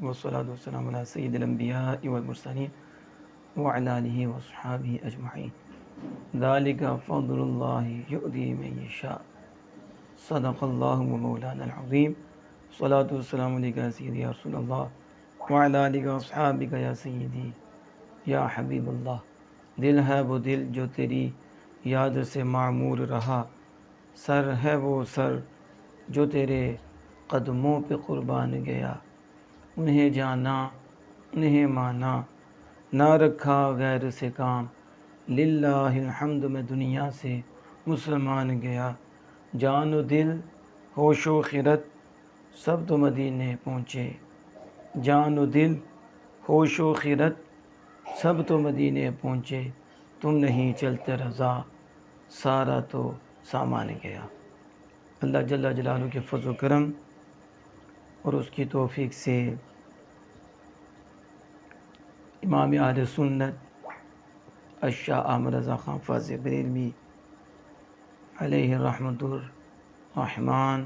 والصلاة والسلام على سيد الأنبياء والمرسلين وعلى آله وصحابه أجمعين ذلك فضل الله يؤتيه من يشاء صدق الله ومولانا العظيم الصلاة والسلام عليك يا سيدي يا رسول الله وعلى آلك وأصحابك يا سيدي یا حبیب اللہ. دل ہے وہ دل جو تیری یاد سے معمور رہا، سر ہے وہ سر جو تیرے قدموں پہ قربان گیا. انہیں جانا انہیں مانا، نہ رکھا غیر سے کام، للہ الحمد میں دنیا سے مسلمان گیا. جان و دل ہوش و خرد سب تو مدینے پہنچے، جان و دل ہوش و خرد سب تو مدینے پہنچے. تم نہیں چلتے رضا سارا تو سامان گیا. اللہ جل جلالہ کے فضل و کرم اور اس کی توفیق سے امام اہل سنت الشاہ احمد رضا خان فاضل بریلوی علیہ رحمۃ الرحمن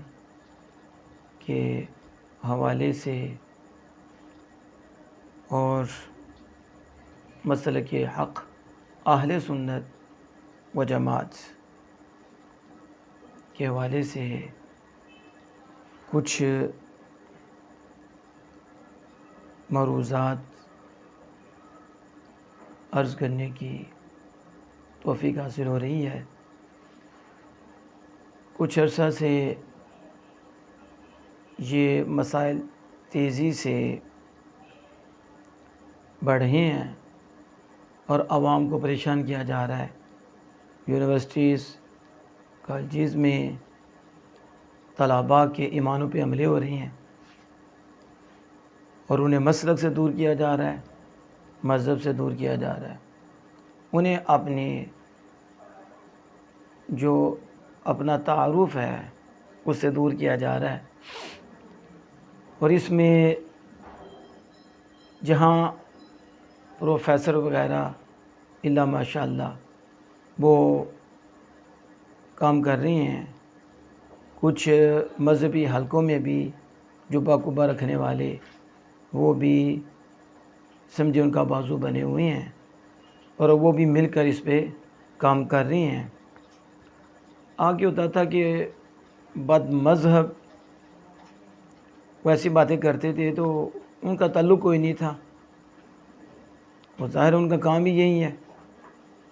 کے حوالے سے اور مسلک حق اہل سنت و جماعت کے حوالے سے کچھ معروضات عرض کرنے کی توفیق حاصل ہو رہی ہے. کچھ عرصہ سے یہ مسائل تیزی سے بڑھ رہے ہیں اور عوام کو پریشان کیا جا رہا ہے. یونیورسٹیز کالجز میں طلباء کے ایمانوں پہ حملے ہو رہے ہیں اور انہیں مسلک سے دور کیا جا رہا ہے، مذہب سے دور کیا جا رہا ہے. انہیں اپنا تعارف ہے اس سے دور کیا جا رہا ہے. اور اس میں جہاں پروفیسر وغیرہ اللہ ماشاء اللہ وہ کام کر رہے ہیں، کچھ مذہبی حلقوں میں بھی جبہ کبا رکھنے والے وہ بھی سمجھے ان کا بازو بنے ہوئے ہیں اور وہ بھی مل کر اس پہ کام کر رہے ہیں. آگے ہوتا تھا کہ بد مذہب ویسی باتیں کرتے تھے تو ان کا تعلق کوئی نہیں تھا. وہ ظاہر ان کا کام ہی یہی ہے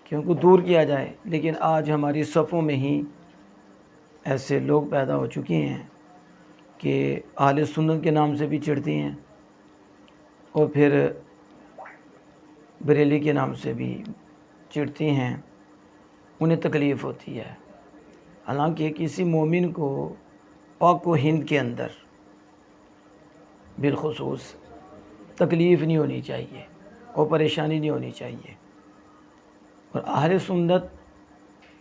کہ ان کو دور کیا جائے. لیکن آج ہماری صفوں میں ہی ایسے لوگ پیدا ہو چکے ہیں کہ اہل سنت کے نام سے بھی چڑھتے ہیں اور پھر بریلی کے نام سے بھی چڑھتے ہیں. انہیں تکلیف ہوتی ہے. حالانکہ کسی مومن کو پاک و ہند کے اندر بالخصوص تکلیف نہیں ہونی چاہیے اور پریشانی نہیں ہونی چاہیے. اور اہل سنت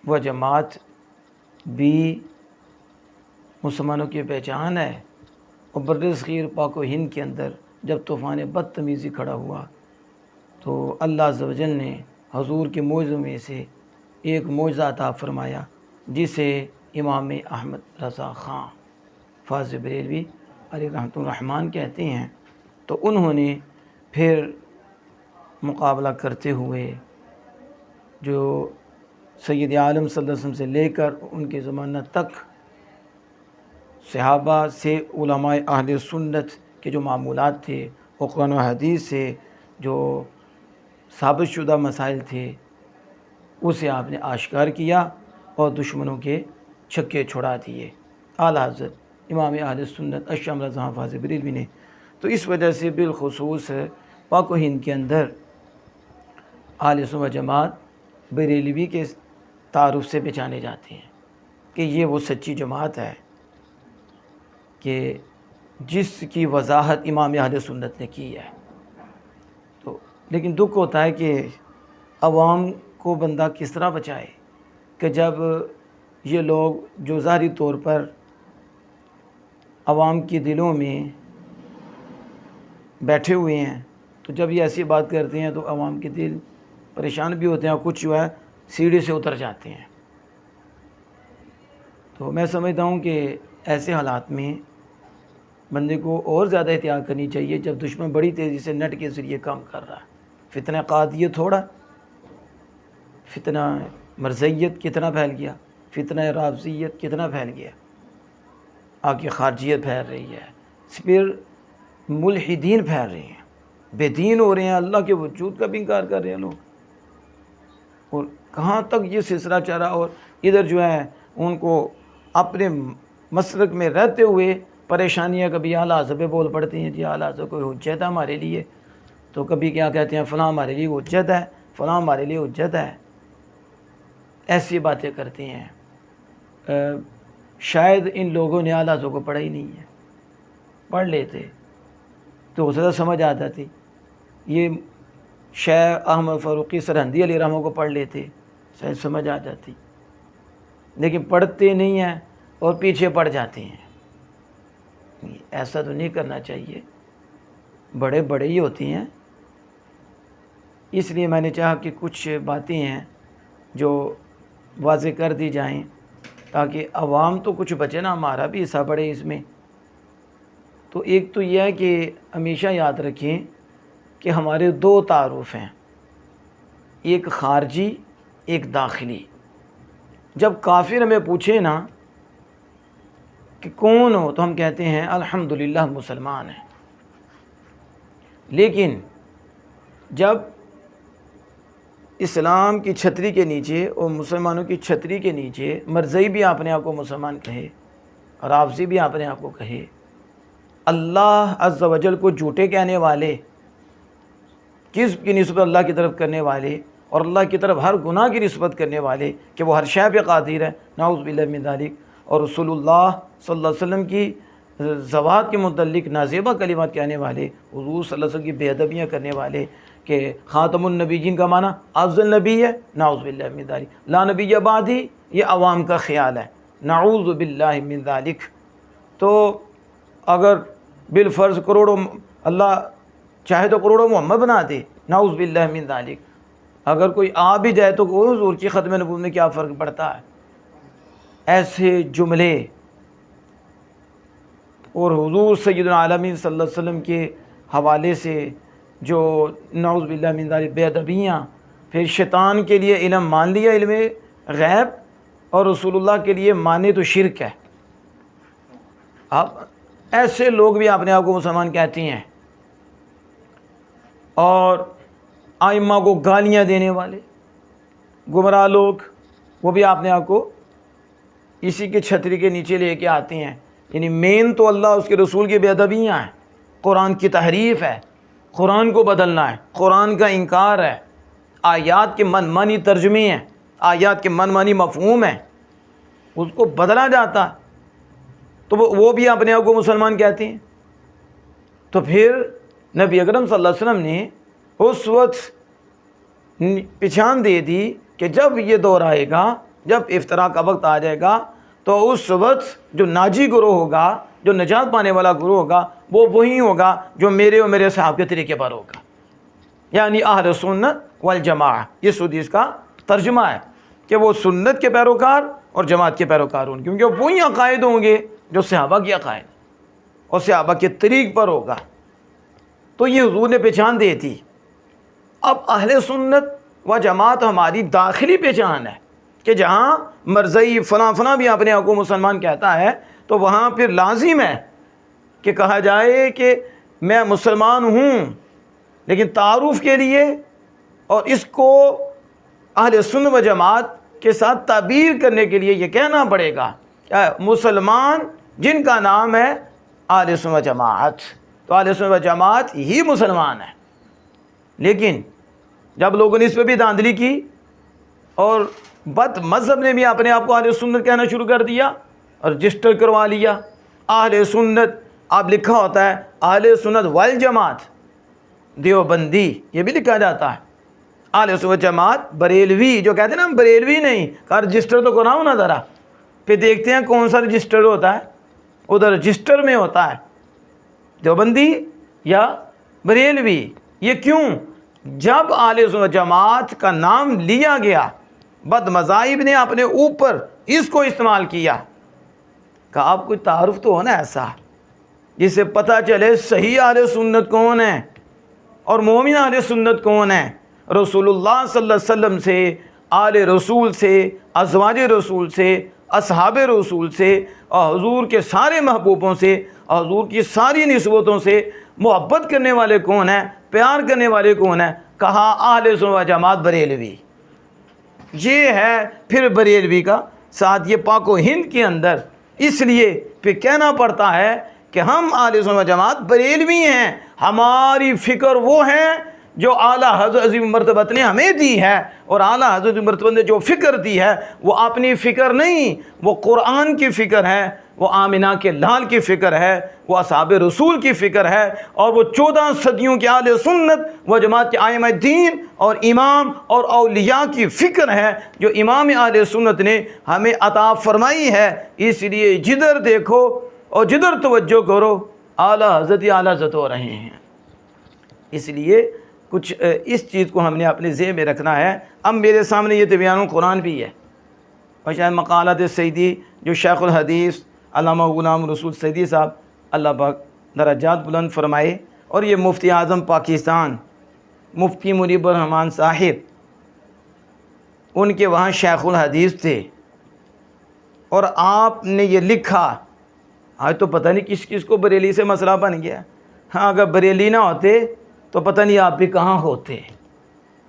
و جماعت بھی مسلمانوں کی پہچان ہے. اور بر صغیر پاک و ہند کے اندر جب طوفان بدتمیزی کھڑا ہوا تو اللہ عز و جل نے حضور کے معجزوں میں سے ایک معجزہ عطا فرمایا جسے امام احمد رضا خان فاضل بریلوی علیہ رحمۃ الرحمن کہتے ہیں. تو انہوں نے پھر مقابلہ کرتے ہوئے جو سید عالم صلی اللہ علیہ وسلم سے لے کر ان کے زمانہ تک صحابہ سے علماء اہل سنت کے جو معمولات تھے اور قرآن و حدیث سے جو ثابت شدہ مسائل تھے اسے آپ نے آشکار کیا اور دشمنوں کے چھکے چھڑا دیے. اعلیٰ حضرت امام اہل سنت الشاہ احمد رضا فاضل بریلوی نے. تو اس وجہ سے بالخصوص پاک و ہند کے اندر اہل سنت و جماعت بریلوی کے تعارف سے پہچانے جاتے ہیں کہ یہ وہ سچی جماعت ہے کہ جس کی وضاحت امام اہل سنت نے کی ہے. تو لیکن دکھ ہوتا ہے کہ عوام کو بندہ کس طرح بچائے کہ جب یہ لوگ جو ظاہری طور پر عوام کے دلوں میں بیٹھے ہوئے ہیں تو جب یہ ایسی بات کرتے ہیں تو عوام کے دل پریشان بھی ہوتے ہیں اور کچھ جو ہے سیڑھی سے اتر جاتے ہیں. تو میں سمجھتا ہوں کہ ایسے حالات میں بندے کو اور زیادہ احتیاط کرنی چاہیے جب دشمن بڑی تیزی سے نیٹ کے ذریعے کام کر رہا ہے۔ فتنہ قادیت تھوڑا، فتنہ مرزیت کتنا پھیل گیا، فتنہ رافضیت کتنا پھیل گیا، آگے خارجیت پھیل رہی ہے، پھر ملحدین پھیل رہے ہیں، بے دین ہو رہے ہیں، اللہ کے وجود کا بھی انکار کر رہے ہیں لوگ، اور کہاں تک یہ سلسلہ چلا، اور ادھر جو ہے ان کو اپنے مسلک میں رہتے ہوئے پریشانیاں کبھی اعلیٰ حضرت پہ بول پڑتی ہیں، جی اعلیٰ حضرت کوئی حجت ہے ہمارے لیے، تو کبھی کیا کہتے ہیں فلاں ہمارے لیے حجت ہے، فلاں ہمارے لیے حجت ہے، ایسی باتیں کرتے ہیں۔ شاید ان لوگوں نے اعلیٰ حضرت کو پڑھا ہی نہیں ہے، پڑھ لیتے تو ہو سکتا سمجھ آ جاتی، یہ شیخ احمد فاروقی سرہندی علیہ رحمہ کو پڑھ لیتے شاید سمجھ آ جاتی، لیکن پڑھتے نہیں ہیں اور پیچھے پڑ جاتے ہیں۔ ایسا تو نہیں کرنا چاہیے، بڑے بڑے ہی ہوتی ہیں، اس لیے میں نے چاہا کہ کچھ باتیں ہیں جو واضح کر دی جائیں تاکہ عوام تو کچھ بچے نا، ہمارا بھی حصہ پڑے اس میں۔ تو ایک تو یہ ہے کہ ہمیشہ یاد رکھیں کہ ہمارے دو تعارف ہیں، ایک خارجی ایک داخلی۔ جب کافر ہمیں پوچھے نا کہ کون ہو تو ہم کہتے ہیں الحمدللہ مسلمان ہیں، لیکن جب اسلام کی چھتری کے نیچے اور مسلمانوں کی چھتری کے نیچے مرزئی بھی اپنے آپ کو مسلمان کہے، رافضی بھی اپنے آپ کو کہے، اللہ عز و جل کو جھوٹے کہنے والے، کذب کی نسبت اللہ کی طرف کرنے والے، اور اللہ کی طرف ہر گناہ کی نسبت کرنے والے کہ وہ ہر شے پہ قادر ہے، نعوذ باللہ من ذالک، اور رسول اللہ صلی اللہ علیہ وسلم کی ذوات کے متعلق نازیبہ کلمات کہنے والے، حضور صلی اللہ علیہ وسلم کی بے ادبیاں کرنے والے کہ خاتم النبیین کا معنی افضل نبی ہے، نعوذ باللہ من ذالک، لا نبی بعدی، یہ عوام کا خیال ہے، نعوذ باللہ من ذالک۔ تو اگر بالفرض کروڑوں، اللہ چاہے تو کروڑوں محمد بنا دے، نعوذ باللہ من ذالک، اگر کوئی آ بھی جائے تو حضور کی ختم نبوت میں کیا فرق پڑتا ہے؟ ایسے جملے، اور حضور سید العالمین صلی اللہ علیہ وسلم کے حوالے سے جو نعوذ باللہ من ذالک بے ادبیاں، پھر شیطان کے لیے علم مان لیا علم غیب، اور رسول اللہ کے لیے مانے تو شرک ہے۔ اب ایسے لوگ بھی اپنے آپ کو مسلمان کہتے ہیں، اور ائمہ کو گالیاں دینے والے گمراہ لوگ، وہ بھی اپنے آپ کو اسی کے چھتری کے نیچے لے کے آتے ہیں۔ یعنی مین تو اللہ اس کے رسول کی بے ادبیاں ہیں، قرآن کی تحریف ہے، قرآن کو بدلنا ہے، قرآن کا انکار ہے، آیات کے من مانی ترجمے ہیں، آیات کے من مانی مفہوم ہیں، اس کو بدلا جاتا ہے، تو وہ بھی اپنے آپ کو مسلمان کہتے ہیں۔ تو پھر نبی اکرم صلی اللہ علیہ وسلم نے اس وقت پہچان دے دی کہ جب یہ دور آئے گا، جب افتراق کا وقت آ جائے گا، تو اس وقت جو ناجی گروہ ہوگا، جو نجات پانے والا گروہ ہوگا، وہ وہی ہوگا جو میرے اور میرے صحابہ کے طریقے پر ہوگا، یعنی اہل سنت والجماعہ۔ یہ حدیث کا ترجمہ ہے کہ وہ سنت کے پیروکار اور جماعت کے پیروکار ہوں گے، کیونکہ وہی عقائد ہوں گے جو صحابہ کی عقائد اور صحابہ کے طریق پر ہوگا۔ تو یہ حضور نے پہچان دی تھی۔ اب اہل سنت و جماعت ہماری داخلی پہچان ہے کہ جہاں مرزئی فلاں فلاں بھی اپنے آپ کو مسلمان کہتا ہے، تو وہاں پھر لازم ہے کہ کہا جائے کہ میں مسلمان ہوں، لیکن تعارف کے لیے اور اس کو اہل سنت و جماعت کے ساتھ تعبیر کرنے کے لیے یہ کہنا پڑے گا کہ مسلمان جن کا نام ہے اہل سنت و جماعت، تو اہل سنت و جماعت ہی مسلمان ہے۔ لیکن جب لوگوں نے اس پہ بھی دھاندلی کی اور بد مذہب نے بھی اپنے آپ کو اہل سنت کہنا شروع کر دیا اور رجسٹر کروا لیا اہل سنت، آپ لکھا ہوتا ہے اہل سنت والجماعت دیوبندی، یہ بھی لکھا جاتا ہے اہل سنت جماعت بریلوی، جو کہتے ہیں نا بریلوی نہیں، کہا رجسٹر تو کراؤ نا ذرا، پھر دیکھتے ہیں کون سا رجسٹر ہوتا ہے، ادھر رجسٹر میں ہوتا ہے دیوبندی یا بریلوی۔ یہ کیوں؟ جب اہل سنت جماعت کا نام لیا گیا، بد مذاہب نے اپنے اوپر اس کو استعمال کیا، کہ آپ کوئی تعارف تو ہو نا ایسا، جس سے پتہ چلے صحیح اہل سنت کون ہے اور مومن اہل سنت کون ہے۔ رسول اللہ صلی اللہ علیہ وسلم سے، آل رسول سے، ازواج رسول سے، اصحاب رسول سے، اور حضور کے سارے محبوبوں سے، اور حضور کی ساری نسبتوں سے محبت کرنے والے کون ہیں، پیار کرنے والے کون ہیں؟ کہا اہل سنت و جماعت بریلوی۔ یہ ہے پھر بریلوی کا ساتھ یہ پاک و ہند کے اندر، اس لیے پھر کہنا پڑتا ہے کہ ہم اہل سنت و جماعت بریلوی ہیں، ہماری فکر وہ ہے جو اعلیٰ حضرت عظیم مرتبت نے ہمیں دی ہے، اور اعلیٰ حضرت مرتبت نے جو فکر دی ہے وہ اپنی فکر نہیں، وہ قرآن کی فکر ہے، وہ آمنہ کے لال کی فکر ہے، وہ اصحاب رسول کی فکر ہے، اور وہ 14 صدیوں کے اہل سنت و جماعت کے ائمہ دین اور امام اور اولیاء کی فکر ہے جو امام اہل سنت نے ہمیں عطا فرمائی ہے۔ اس لیے جدھر دیکھو اور جدھر توجہ کرو اعلیٰ حضرت اعلیٰ حضرت ہو رہے ہیں۔ اس لیے کچھ اس چیز کو ہم نے اپنے ذہن میں رکھنا ہے۔ اب میرے سامنے یہ طبیان القرآن بھی ہے، اور شاید مقالات سیدی جو شیخ الحدیث علامہ غلام رسول سیدی صاحب اللہ پاک درجات بلند فرمائے، اور یہ مفتی اعظم پاکستان مفتی منیب الرحمان صاحب، ان کے وہاں شیخ الحدیث تھے، اور آپ نے یہ لکھا، آج تو پتہ نہیں کس کس کو بریلی سے مسئلہ بن گیا۔ ہاں اگر بریلی نہ ہوتے تو پتہ نہیں آپ بھی کہاں ہوتے۔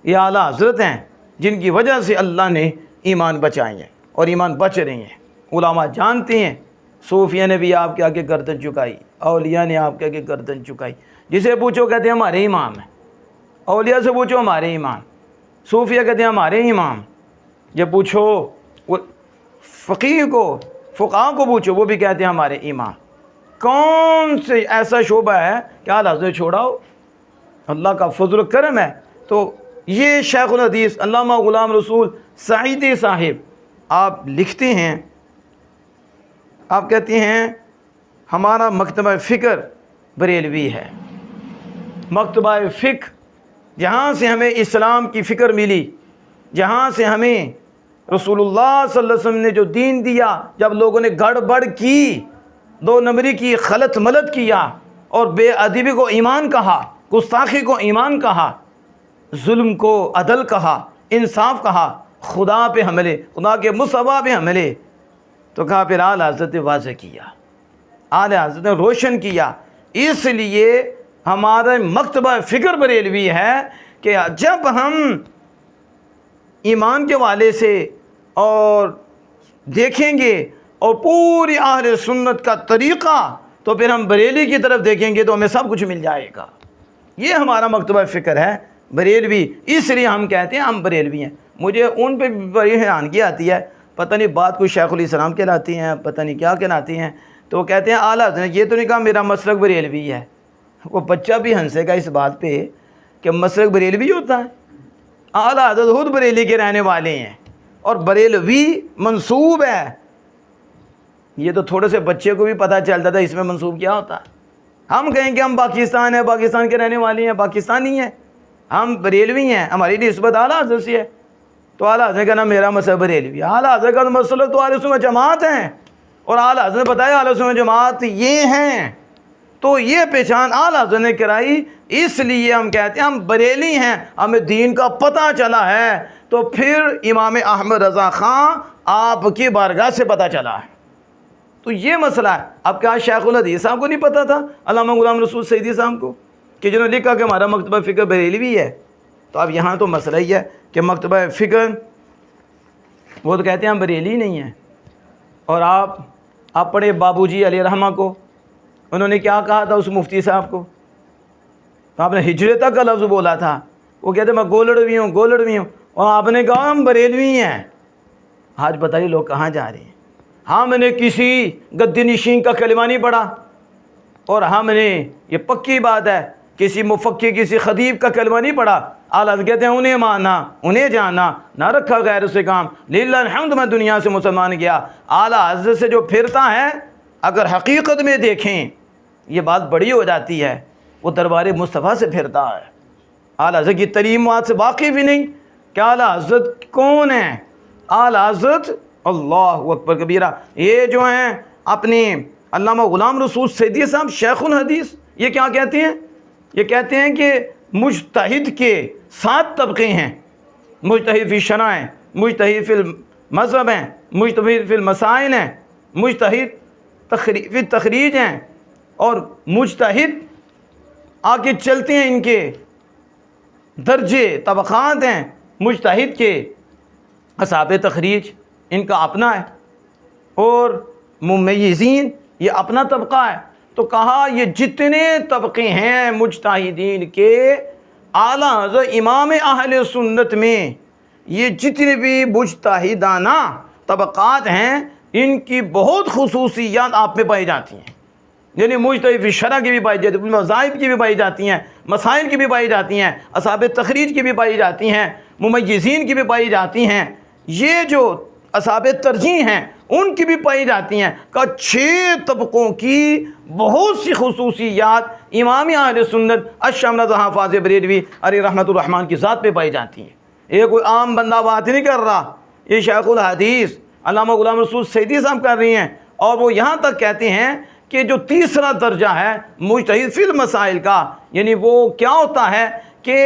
یہ اعلیٰ حضرت ہیں جن کی وجہ سے اللہ نے ایمان بچائے ہیں اور ایمان بچ رہے ہیں۔ علماء جانتے ہیں، صوفیہ نے بھی آپ کے آگے گردن چکائی، اولیاء نے آپ کے آگے گردن چکائی۔ جسے پوچھو کہتے ہیں ہمارے امام ہیں، اولیاء سے پوچھو ہمارے امام، صوفیہ کہتے ہیں ہمارے امام۔ جب پوچھو فقیہ کو، فقہاء کو پوچھو، وہ بھی کہتے ہیں ہمارے امام۔ کون سے ایسا شعبہ ہے کہ اعلیٰ حضرت نے چھوڑا ہو؟ اللہ کا فضل و کرم ہے۔ تو یہ شیخ الحدیث علامہ غلام رسول سعیدی صاحب آپ لکھتے ہیں، آپ کہتے ہیں ہمارا مکتبہ فکر بریلوی ہے۔ مکتبہ فکر جہاں سے ہمیں اسلام کی فکر ملی، جہاں سے ہمیں رسول اللہ صلی اللہ علیہ وسلم نے جو دین دیا، جب لوگوں نے گڑبڑ کی، 2 نمبری کی، خلط ملط کیا، اور بے ادبی کو ایمان کہا، گستاخی کو ایمان کہا، ظلم کو عدل کہا، انصاف کہا، خدا پہ حملے، خدا کے مصطفیٰ پہ حملے، تو کہا پھر اعلیٰ حضرت نے واضح کیا، اعلیٰ حضرت نے روشن کیا۔ اس لیے ہمارا مکتبہ فکر بریلوی ہے کہ جب ہم ایمان کے والے سے اور دیکھیں گے اور پوری اہل سنت کا طریقہ، تو پھر ہم بریلی کی طرف دیکھیں گے تو ہمیں سب کچھ مل جائے گا۔ یہ ہمارا مکتبہ فکر ہے بریلوی، اس لیے ہم کہتے ہیں ہم بریلوی ہیں۔ مجھے ان پہ بڑی حیرانگی آتی ہے، پتہ نہیں بات کوئی شیخ الاسلام کہلاتی ہیں، پتہ نہیں کیا کہلاتی ہیں، تو وہ کہتے ہیں اعلیٰ حضرت نے یہ تو نہیں کہا میرا مسلک بریلوی ہے۔ وہ بچہ بھی ہنسے گا اس بات پہ کہ مسلک بریلوی ہوتا ہے۔ اعلیٰ حضرت خود بریلی کے رہنے والے ہیں اور بریلوی منسوب ہے۔ یہ تو تھوڑے سے بچے کو بھی پتہ چلتا تھا اس میں منسوب کیا ہوتا ہے۔ ہم کہیں کہ ہم پاکستان ہیں، پاکستان کے رہنے والے ہیں، پاکستانی ہیں، ہم بریلوی ہیں، ہماری نسبت اعلیٰ حضرت سے ہے، تو اعلیٰ حضرت کا نام میرا مسلک بریلوی ہے۔ اعلیٰ حضرت کا مسلک تو اہل سنت جماعت ہیں، اور اعلیٰ حضرت نے بتایا اہل سنت جماعت یہ ہیں، تو یہ پہچان اعلیٰ حضرت نے کرائی۔ اس لیے ہم کہتے ہیں ہم بریلی ہیں، ہمیں دین کا پتہ چلا ہے، تو پھر امام احمد رضا خان آپ کی بارگاہ سے پتہ چلا ہے۔ تو یہ مسئلہ ہے۔ اب کیا شیخ الحدیث صاحب کو نہیں پتہ تھا، علامہ غلام رسول سیدی صاحب کو، کہ جنہوں نے لکھا کہ ہمارا مکتبہ فکر بریلوی ہے؟ تو اب یہاں تو مسئلہ ہی ہے کہ مکتبہ فکر، وہ تو کہتے ہیں ہم بریلی نہیں ہیں۔ اور آپ پڑھے بابو جی علیہ رحمہ کو، انہوں نے کیا کہا تھا اس مفتی صاحب کو؟ تو آپ نے ہجرت تک کا لفظ بولا تھا، وہ کہتے ہیں میں گولڑوی ہوں، گولڑوی ہوں، اور آپ نے کہا ہم بریلوی ہیں۔ آج بتائیے لوگ کہاں جا رہے ہیں؟ ہم نے کسی گدی نشین کا کلمہ نہیں پڑھا، اور ہم نے، یہ پکی بات ہے، کسی مفکر کسی خطیب کا کلمہ نہیں پڑھا۔ اعلیٰ کہتے ہیں انہیں مانا، انہیں جانا، نہ رکھا غیر سے کام، للہ الحمد میں دنیا سے مسلمان گیا۔ اعلیٰ حضرت سے جو پھرتا ہے، اگر حقیقت میں دیکھیں یہ بات بڑی ہو جاتی ہے، وہ دربار مصطفیٰ سے پھرتا ہے، اعلیٰ حضرت کی تعلیمات سے واقف ہی نہیں کہ اعلیٰ حضرت کون ہیں۔ اعلیٰ حضرت اللہ اکبر کبیرہ، یہ جو ہیں اپنی علامہ غلام رسول سیدی صاحب شیخ الحدیث یہ کیا کہتے ہیں؟ یہ کہتے ہیں کہ مجتہد کے 7 طبقے ہیں، مجتہد فی شرع ہیں، مجتہد فی المذہب ہیں، مجتہد فی المسائل ہیں، مجتہد فی تخریج ہیں، اور مجتہد آگے چلتے ہیں ان کے درجے طبقات ہیں۔ مجتہد کے اصحاب تخریج ان کا اپنا ہے، اور ممیزین یہ اپنا طبقہ ہے۔ تو کہا یہ جتنے طبقے ہیں مجتہدین کے، اعلیٰ حضرت امام اہل سنت میں یہ جتنے بھی مجتہدانہ طبقات ہیں ان کی بہت خصوصیات آپ میں پائی جاتی ہیں، یعنی مجتہد فی شرع کی بھی پائی جاتی ہیں، مذاہب کی بھی پائی جاتی ہیں، مسائل کی بھی پائی جاتی ہیں، اصحاب تخریج کی بھی پائی جاتی ہیں، ممیزین کی بھی پائی جاتی ہیں، یہ جو اصحاب ترجیح ہیں ان کی بھی پائی جاتی ہیں۔ کہ 6 طبقوں کی بہت سی خصوصیات امام اہل سنت الشام رضا حافظ بریلوی علیہ رحمۃ الرحمن کی ذات پہ پائی جاتی ہیں۔ یہ کوئی عام بندہ بات نہیں کر رہا، یہ شیخ الحدیث علامہ غلام رسول سیدی صاحب کر رہی ہیں، اور وہ یہاں تک کہتے ہیں کہ جو تیسرا درجہ ہے مجتہد فی المسائل کا، یعنی وہ کیا ہوتا ہے کہ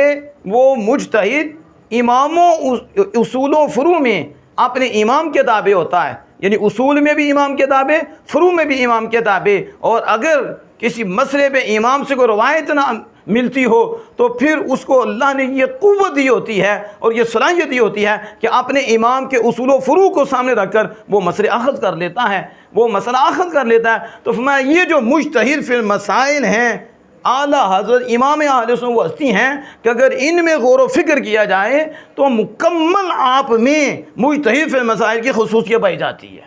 وہ مجتہد اماموں اصول و فروع میں اپنے امام کے تابع ہوتا ہے، یعنی اصول میں بھی امام کے تابع، فروع میں بھی امام کے تابع، اور اگر کسی مسئلے پہ امام سے کوئی روایت نہ ملتی ہو تو پھر اس کو اللہ نے یہ قوت دی ہوتی ہے اور یہ صلاحیت دی ہوتی ہے کہ اپنے امام کے اصول و فروع کو سامنے رکھ کر وہ مسئلے اخذ کر لیتا ہے، وہ مسئلہ اخذ کر لیتا ہے۔ تو فرمایا یہ جو مجتہد فی المسائل ہیں اعلیٰ حضرت امام اہل سنت وہ ہستی ہیں کہ اگر ان میں غور و فکر کیا جائے تو مکمل آپ میں مجتہد فی المسائل کی خصوصیت پائی جاتی ہے۔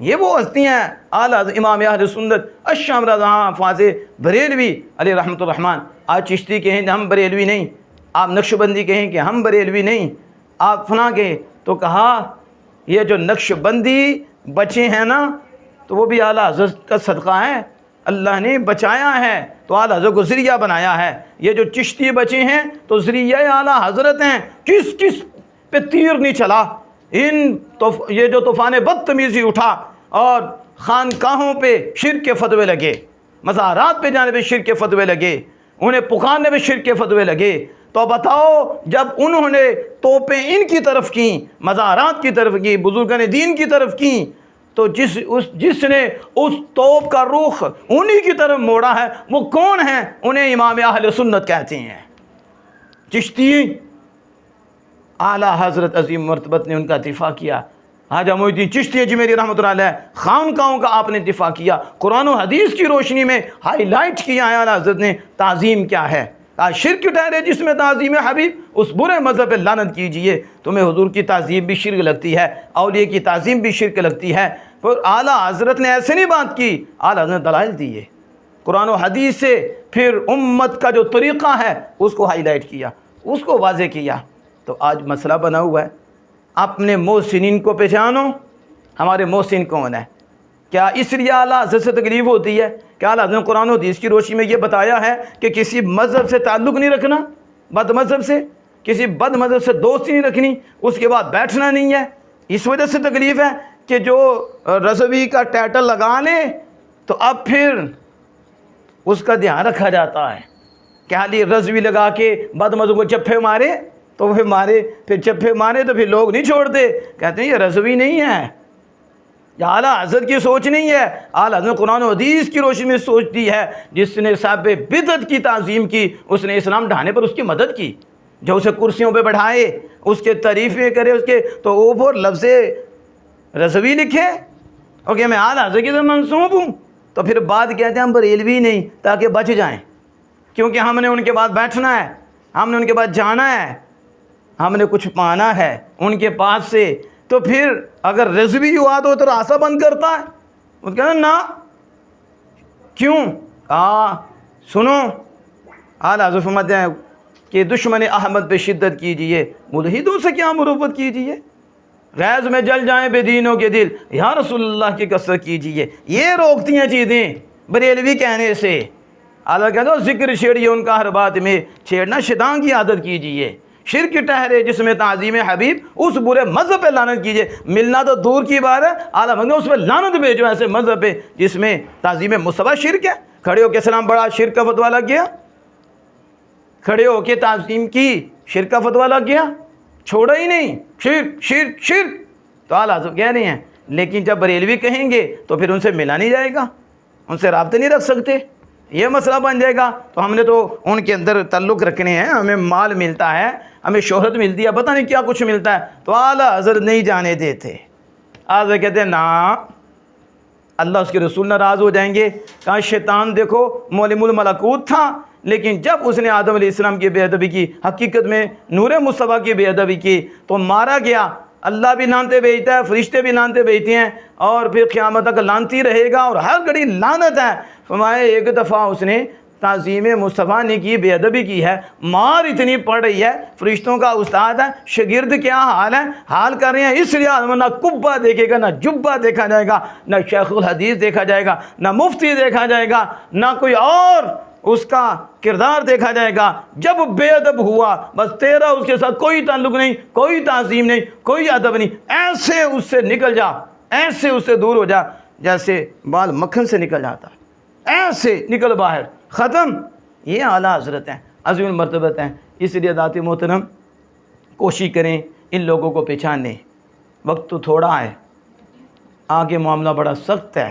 یہ وہ ہستی ہیں اعلیٰ حضرت امام اہل سنت الشام رضا حافظ بریلوی علیہ رحمۃ الرحمن۔ آج چشتی کہیں کہ ہم بریلوی نہیں، آپ نقش بندی کہیں کہ ہم بریلوی نہیں، آپ فلاں کہیں، تو کہا یہ جو نقش بندی بچے ہیں نا تو وہ بھی اعلیٰ حضرت کا صدقہ ہے، اللہ نے بچایا ہے تو اعلیٰ حضرت کو ذریعہ بنایا ہے۔ یہ جو چشتی بچے ہیں تو ذریعہ اعلیٰ حضرت ہیں، کس پہ تیر نہیں چلا، یہ جو طوفان بدتمیزی اٹھا اور خانقاہوں پہ شرک کے فتوے لگے، مزارات پہ جانے پہ شرک کے فتوے لگے، انہیں پکارنے پہ شرک کے فتوے لگے، تو بتاؤ جب انہوں نے توپیں ان کی طرف کی، مزارات کی طرف کی، بزرگان دین کی طرف کی، تو جس نے اس توپ کا رخ انہی کی طرف موڑا ہے وہ کون ہے؟ انہیں امام اہل سنت کہتے ہیں۔ چشتی اعلیٰ حضرت عظیم مرتبت نے ان کا دفاع کیا، خواجہ معین الدین چشتی اجمیری رحمۃ اللہ علیہ خانقاہوں کا آپ نے دفاع کیا، قرآن و حدیث کی روشنی میں ہائی لائٹ کیا ہے اعلیٰ حضرت نے تعظیم کیا ہے۔ آج شرک ٹھہرے جس میں تعظیم حبیب، اس برے مذہب پہ لعنت کیجئے۔ تمہیں حضور کی تعظیم بھی شرک لگتی ہے، اولیاء کی تعظیم بھی شرک لگتی ہے، پھر اعلیٰ حضرت نے ایسے نہیں بات کی، اعلیٰ حضرت نے دلائل دیے قرآن و حدیث سے، پھر امت کا جو طریقہ ہے اس کو ہائی لائٹ کیا، اس کو واضح کیا۔ تو آج مسئلہ بنا ہوا ہے، اپنے محسنین کو پہچانو، ہمارے محسن کون ہے؟ کیا اس لیے اعلیٰ حضرت سے تکلیف ہوتی ہے کہ اعلیٰ حضرت نے قرآن و حدیث کی روشنی میں یہ بتایا ہے کہ کسی مذہب سے تعلق نہیں رکھنا، بد مذہب سے، کسی بد مذہب سے دوستی نہیں رکھنی، اس کے بعد بیٹھنا نہیں ہے؟ اس وجہ سے تکلیف ہے کہ جو رضوی کا ٹائٹل لگا لے تو اب پھر اس کا دھیان رکھا جاتا ہے کہ حالی رضوی لگا کے بد مذہب کو چپے مارے تو وہ پھر چپے مارے تو پھر لوگ نہیں چھوڑتے، کہتے ہیں یہ رضوی نہیں ہے، یہ اعلیٰ حضرت کی سوچ نہیں ہے۔ اعلیٰ حضرت نے قرآن و حدیث کی روشنی میں سوچ دی ہے، جس نے صاحب بدعت کی تعظیم کی اس نے اسلام ڈھانے پر اس کی مدد کی، جو اسے کرسیوں پہ بٹھائے، اس کے تعریفیں کرے، اس کے تو اوپر لفظ رضوی لکھے اور کہ میں اعلیٰ حضرت کی طرف منسوب ہوں، تو پھر بات کہتے ہیں ہم بریلوی نہیں تاکہ بچ جائیں، کیونکہ ہم نے ان کے بعد بیٹھنا ہے، ہم نے ان کے بعد جانا ہے، ہم نے کچھ پانا ہے ان کے پاس سے۔ تو پھر اگر رضوی ہوا تو راستہ بند کرتا ہے، وہ کہنا نا کیوں؟ سنو، اعلیٰ حضرت فرماتے ہیں کہ دشمن احمد پہ شدت کیجئے، ملحدوں سے کیا مروت کیجئے، غیظ میں جل جائیں بے دینوں کے دل، یا رسول اللہ کی کثرت کیجئے۔ یہ روکتی ہیں چیزیں بریلوی کہنے سے۔ اعلیٰ کہتے ہو ذکر چھیڑیے ان کا ہر بات میں، چھیڑنا شیطان کی عادت کیجئے، شرک ٹھہرے جس میں تعظیم حبیب، اس برے مذہب پہ لعنت کیجئے۔ ملنا تو دور کی بات ہے، اعلیٰ مانگے اس پہ لعنت بھیجو، ایسے مذہب پہ جس میں تعظیم مصطفیٰ شرک ہے۔ کھڑے ہو کے سلام بڑا شرک کا فتویٰ لگ گیا، کھڑے ہو کے تعظیم کی شرک کا فتویٰ لگ گیا، چھوڑا ہی نہیں، شرک شرک شرک۔ تو اعلیٰ حضرت کہہ رہے ہیں لیکن جب بریلوی کہیں گے تو پھر ان سے ملا نہیں جائے گا، ان سے رابطے نہیں رکھ سکتے، یہ مسئلہ بن جائے گا۔ تو ہم نے تو ان کے اندر تعلق رکھنے ہیں، ہمیں مال ملتا ہے، ہمیں شہرت ملتی ہے، پتہ نہیں کیا کچھ ملتا ہے، تو اعلیٰ حضرت نہیں جانے دیتے۔ حضرت کہتے ہیں نا، اللہ اس کے رسول ناراض ہو جائیں گے۔ کہاں شیطان دیکھو معلم الملکوت تھا، لیکن جب اس نے آدم علیہ السلام کی بے ادبی کی، حقیقت میں نور مصطفیٰ کی بے ادبی کی، تو مارا گیا۔ اللہ بھی لعنتیں بھیجتا ہے، فرشتے بھی لعنتیں بھیجتے ہیں، اور پھر قیامت تک لعنتی رہے گا، اور ہر گھڑی لعنت ہے۔ فرمایا ایک دفعہ اس نے تعظیم مصطفیٰ نے کی بے ادبی کی ہے، مار اتنی پڑ رہی ہے، فرشتوں کا استاد ہے، شاگرد کیا حال ہے، حال کر رہے ہیں، اس لیے نہ کبا دیکھے گا، نہ جبہ دیکھا جائے گا، نہ شیخ الحدیث دیکھا جائے گا، نہ مفتی دیکھا جائے گا، نہ کوئی اور اس کا کردار دیکھا جائے گا۔ جب بے ادب ہوا بس تیرا اس کے ساتھ کوئی تعلق نہیں، کوئی تعظیم نہیں، کوئی ادب نہیں، ایسے اس سے نکل جا، ایسے اس سے دور ہو جا جیسے بال مکھن سے نکل جاتا ہے، ایسے نکل باہر، ختم۔ یہ اعلیٰ حضرت ہیں، عظیم المرتبت ہیں۔ اس لیے ذات محترم کوشش کریں ان لوگوں کو پہچاننے۔ وقت تو تھوڑا ہے، آگے معاملہ بڑا سخت ہے۔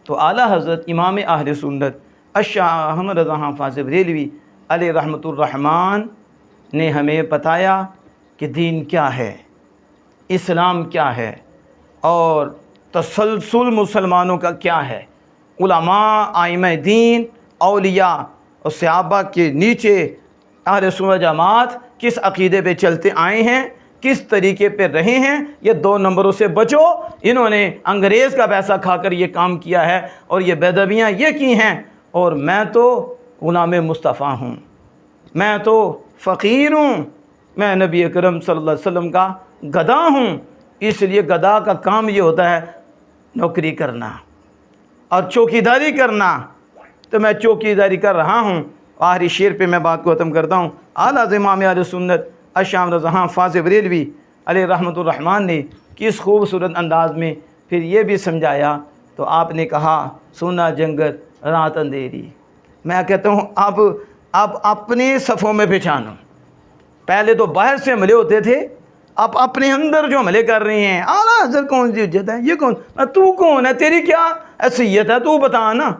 تو اعلیٰ حضرت امام اہل سنت الشاہ احمد رضا حافظ بریلوی علیہ رحمۃ الرحمن نے ہمیں بتایا کہ دین کیا ہے، اسلام کیا ہے، اور تسلسل مسلمانوں کا کیا ہے۔ علماء، ائمہ دین، اولیاء اور صحابہ کے نیچے اہل سنت جماعت کس عقیدے پہ چلتے آئے ہیں، کس طریقے پہ رہے ہیں، یہ 2 نمبروں سے بچو۔ انہوں نے انگریز کا پیسہ کھا کر یہ کام کیا ہے، اور یہ بے ادبیاں یہ کی ہیں، اور میں تو غلام مصطفیٰ ہوں، میں تو فقیر ہوں، میں نبی اکرم صلی اللہ علیہ وسلم کا گدا ہوں۔ اس لیے گدا کا کام یہ ہوتا ہے نوکری کرنا اور چوکیداری کرنا، تو میں چوکیداری کر رہا ہوں۔ آخری شعر پہ میں بات کو ختم کرتا ہوں۔ اعلیٰ امام اہل سنت الشاہ رضا حافظ بریلوی علیہ رحمۃ الرحمن نے کس خوبصورت انداز میں پھر یہ بھی سمجھایا۔ تو آپ نے کہا سونا جنگل رات اندھیری۔ میں کہتا ہوں اب اپنے صفوں میں پہچانو۔ پہلے تو باہر سے حملے ہوتے تھے، اب اپنے اندر جو حملے کر رہے ہیں، اعلیٰ حضرت کون سی حجت ہے، یہ کون، تو کون ہے، تیری کیا حیثیت ہے، تو بتا نا۔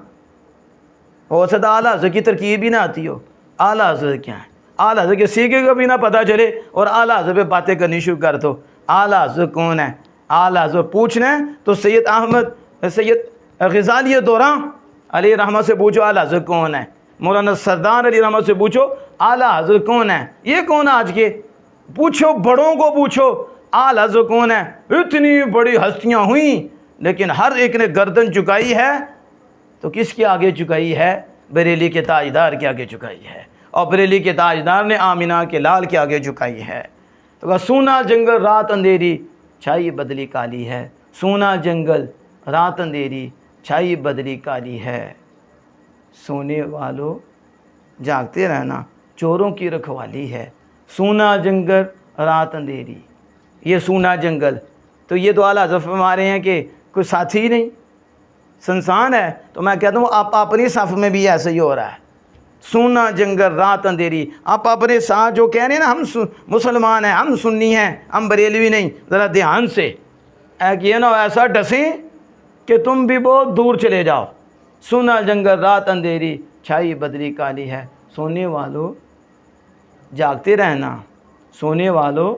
ہو سکتا اعلیٰ حضرت کی ترکیب بھی نہ آتی ہو، اعلیٰ حضرت کیا ہے، اعلیٰ حضرت کے سیکھے کا بھی نہ پتہ چلے، اور اعلیٰ حضرت پہ باتیں کرنی شروع کر دو۔ اعلیٰ حضرت کون ہے، اعلیٰ حضرت پوچھنا ہے تو سید غزالی دوراں علیہ رحمہ سے پوچھو اعلیٰ حضرت کون ہے، مولانا سردار علیہ رحمہ سے پوچھو اعلیٰ حضرت کون ہے۔ یہ کون آج کے پوچھو، بڑوں کو پوچھو اعلیٰ حضرت کون ہے۔ اتنی بڑی ہستیاں ہوئیں لیکن ہر ایک نے گردن چکائی ہے، تو کس کے آگے چکائی ہے؟ بریلی کے تاجدار کے آگے چکائی ہے، اور بریلی کے تاجدار نے آمینہ کے لال کے آگے چکائی ہے۔ تو کہا سونا جنگل رات اندھیری چھائی بدلی کالی ہے، سونا جنگل رات اندھیری چھائی بدلی کالی ہے، سونے والوں جاگتے رہنا چوروں کی رکھوالی ہے، سونا جنگل رات اندھیری۔ یہ سونا جنگل، تو یہ تو اعلیٰ حضرت فرما رہے ہیں کہ کوئی ساتھی ہی نہیں، سنسان ہے۔ تو میں کہتا ہوں آپ اپنی صف میں بھی ایسا ہی ہو رہا ہے، سونا جنگل رات اندھیری۔ آپ اپنے ساتھ جو کہہ رہے ہیں نا ہم مسلمان ہیں، ہم سنی ہیں، ہم بریلوی نہیں، ذرا دھیان سے یہ نہ ایسا ڈسیں کہ تم بھی بہت دور چلے جاؤ۔ سونا جنگل رات اندھیری چھائی بدلی کالی ہے، سونے والوں جاگتے رہنا، سونے والوں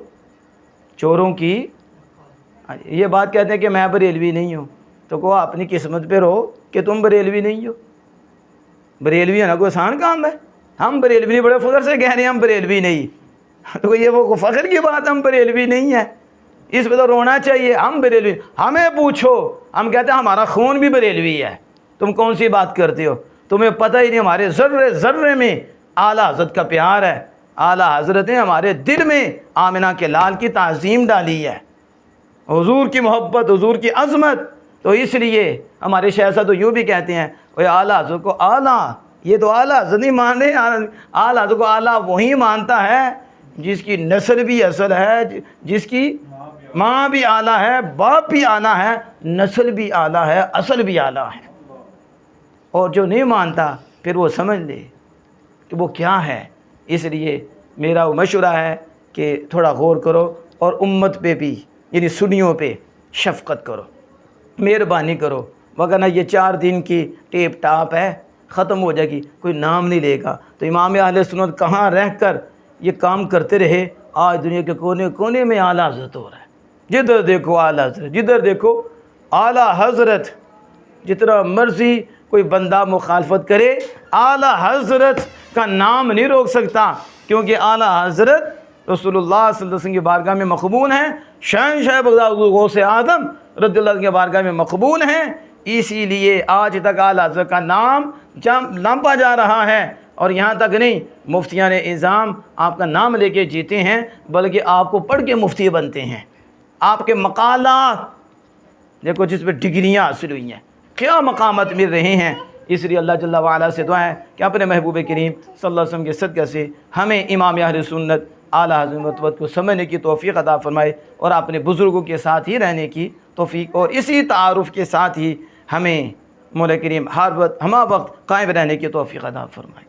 چوروں کی۔ یہ بات کہتے ہیں کہ میں بریلوی نہیں ہوں، تو کہو اپنی قسمت پہ رہو کہ تم بریلوی نہیں ہو۔ بریلوی ہونا کوئی آسان کام ہے؟ ہم بریلوی نہیں، بڑے فخر سے کہہ رہے ہیں ہم بریلوی نہیں، تو یہ وہ فخر کی بات، ہم بریلوی نہیں ہیں، اس پہ تو رونا چاہیے۔ ہم بریلوی، ہمیں پوچھو، ہم کہتے ہیں ہمارا خون بھی بریلوی ہے، تم کون سی بات کرتے ہو، تمہیں پتہ ہی نہیں۔ ہمارے ذرے ذرے میں اعلیٰ حضرت کا پیار ہے، اعلیٰ حضرت نے ہمارے دل میں آمنہ کے لال کی تعظیم ڈالی ہے، حضور کی محبت، حضور کی عظمت۔ تو اس لیے ہمارے شیخ صاحب تو یوں بھی کہتے ہیں وہ اعلیٰ حضرت کو اعلیٰ، یہ تو اعلیٰ حضرت نہیں مان رہے، اعلیٰ حضرت کو اعلیٰ وہی مانتا ہے جس کی نسل بھی اصل ہے، جس کی ماں بھی اعلیٰ ہے، باپ بھی اعلیٰ ہے، نسل بھی اعلیٰ ہے، اصل بھی اعلیٰ ہے۔ اور جو نہیں مانتا پھر وہ سمجھ لے کہ وہ کیا ہے۔ اس لیے میرا وہ مشورہ ہے کہ تھوڑا غور کرو اور امت پہ بھی، یعنی سنیوں پہ شفقت کرو، مہربانی کرو، وگرنہ یہ 4 دن کی ٹیپ ٹاپ ہے، ختم ہو جائے گی، کوئی نام نہیں لے گا۔ تو امام اہل سنت کہاں رہ کر یہ کام کرتے رہے، آج دنیا کے کونے کونے میں اعلیٰ حضرت ہو رہا ہے، جدھر دیکھو اعلیٰ حضرت، جدھر دیکھو اعلیٰ حضرت۔ جتنا مرضی کوئی بندہ مخالفت کرے، اعلیٰ حضرت کا نام نہیں روک سکتا، کیونکہ اعلیٰ حضرت رسول اللہ صلی اللہ علیہ وسلم کی بارگاہ میں مقبول ہیں، شہنشاہ بغداد غوث اعظم رضی اللہ عنہ کی بارگاہ میں مقبول ہیں۔ اسی لیے آج تک اعلیٰ حضرت کا نام ناپا جا رہا ہے، اور یہاں تک نہیں، مفتیان اعظام آپ کا نام لے کے جیتے ہیں، بلکہ آپ کو پڑھ کے مفتی بنتے ہیں۔ آپ کے مقالات دیکھو جس پہ ڈگریاں حاصل ہوئی ہیں، کیا مقامات مل رہے ہیں۔ اس لیے اللہ جل وعلا سے دعا ہے کہ اپنے محبوب کریم صلی اللہ علیہ وسلم کے صدقہ سے ہمیں امام اہل سنت اعلیٰ حضرت کو سمجھنے کی توفیق عطا فرمائے، اور اپنے بزرگوں کے ساتھ ہی رہنے کی توفیق، اور اسی تعارف کے ساتھ ہی ہمیں مولا کریم ہر وقت ہمہ وقت قائم رہنے کی توفیق عطا فرمائے۔